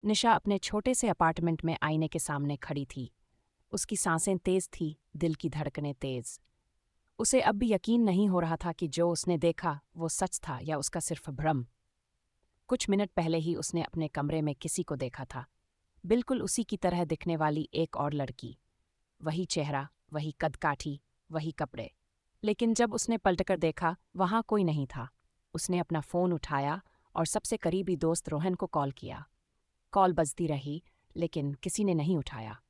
निशा अपने छोटे से अपार्टमेंट में आईने के सामने खड़ी थी। उसकी सांसें तेज थी, दिल की धड़कनें तेज। उसे अब भी यकीन नहीं हो रहा था कि जो उसने देखा वो सच था या उसका सिर्फ भ्रम। कुछ मिनट पहले ही उसने अपने कमरे में किसी को देखा था, बिल्कुल उसी की तरह दिखने वाली एक और लड़की। वही चेहरा, वही कदकाठी, वही कपड़े। लेकिन जब उसने पलटकर देखा, वहां कोई नहीं था। उसने अपना फोन उठाया और सबसे करीबी दोस्त रोहन को कॉल किया। कॉल बजती रही, लेकिन किसी ने नहीं उठाया।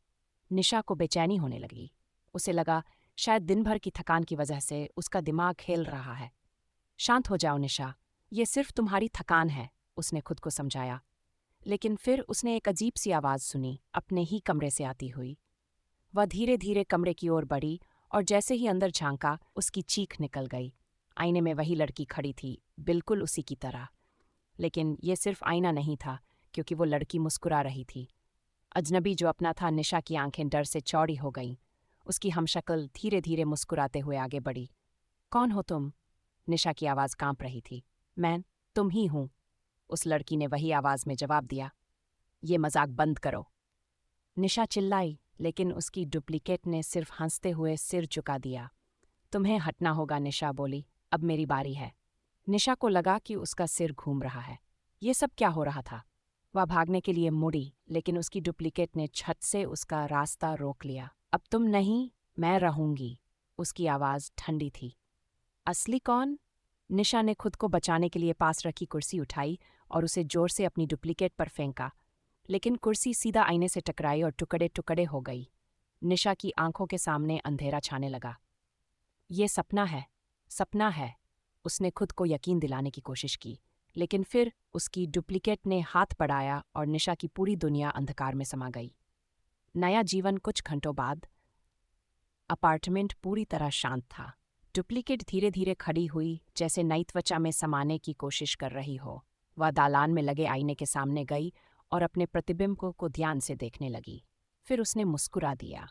निशा को बेचैनी होने लगी। उसे लगा शायद दिन भर की थकान की वजह से उसका दिमाग खेल रहा है। शांत हो जाओ निशा, ये सिर्फ तुम्हारी थकान है, उसने खुद को समझाया। लेकिन फिर उसने एक अजीब सी आवाज़ सुनी, अपने ही कमरे से आती हुई। वह धीरे धीरे कमरे की ओर बढ़ी और जैसे ही अंदर झांका, उसकी चीख निकल गई। आईने में वही लड़की खड़ी थी, बिल्कुल उसी की तरह। लेकिन ये सिर्फ आईना नहीं था, क्योंकि वो लड़की मुस्कुरा रही थी। अजनबी जो अपना था, निशा की आंखें डर से चौड़ी हो गईं। उसकी हमशक्ल धीरे धीरे मुस्कुराते हुए आगे बढ़ी। कौन हो तुम? निशा की आवाज़ कांप रही थी। मैं तुम ही हूं, उस लड़की ने वही आवाज़ में जवाब दिया। ये मजाक बंद करो, निशा चिल्लाई, लेकिन उसकी डुप्लीकेट ने सिर्फ हंसते हुए सिर झुका दिया। तुम्हें हटना होगा, निशा बोली। अब मेरी बारी है। निशा को लगा कि उसका सिर घूम रहा है। ये सब क्या हो रहा था? वह भागने के लिए मुड़ी, लेकिन उसकी डुप्लीकेट ने छत से उसका रास्ता रोक लिया। अब तुम नहीं, मैं रहूंगी, उसकी आवाज़ ठंडी थी। असली कौन? निशा ने खुद को बचाने के लिए पास रखी कुर्सी उठाई और उसे जोर से अपनी डुप्लीकेट पर फेंका। लेकिन कुर्सी सीधा आईने से टकराई और टुकड़े टुकड़े हो गई। निशा की आंखों के सामने अंधेरा छाने लगा। ये सपना है, सपना है, उसने खुद को यकीन दिलाने की कोशिश की। लेकिन फिर उसकी डुप्लीकेट ने हाथ बढ़ाया और निशा की पूरी दुनिया अंधकार में समा गई। नया जीवन कुछ घंटों बाद। अपार्टमेंट पूरी तरह शांत था। डुप्लीकेट धीरे धीरे खड़ी हुई, जैसे नई त्वचा में समाने की कोशिश कर रही हो। वह दालान में लगे आईने के सामने गई और अपने प्रतिबिंब को ध्यान से देखने लगी। फिर उसने मुस्कुरा दिया।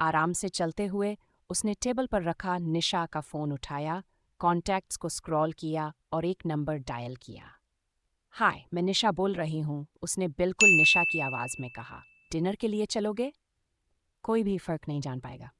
आराम से चलते हुए उसने टेबल पर रखा निशा का फ़ोन उठाया, कॉन्टैक्ट्स को स्क्रॉल किया और एक नंबर डायल किया। हाय, मैं निशा बोल रही हूँ, उसने बिल्कुल निशा की आवाज़ में कहा। डिनर के लिए चलोगे? कोई भी फ़र्क नहीं जान पाएगा।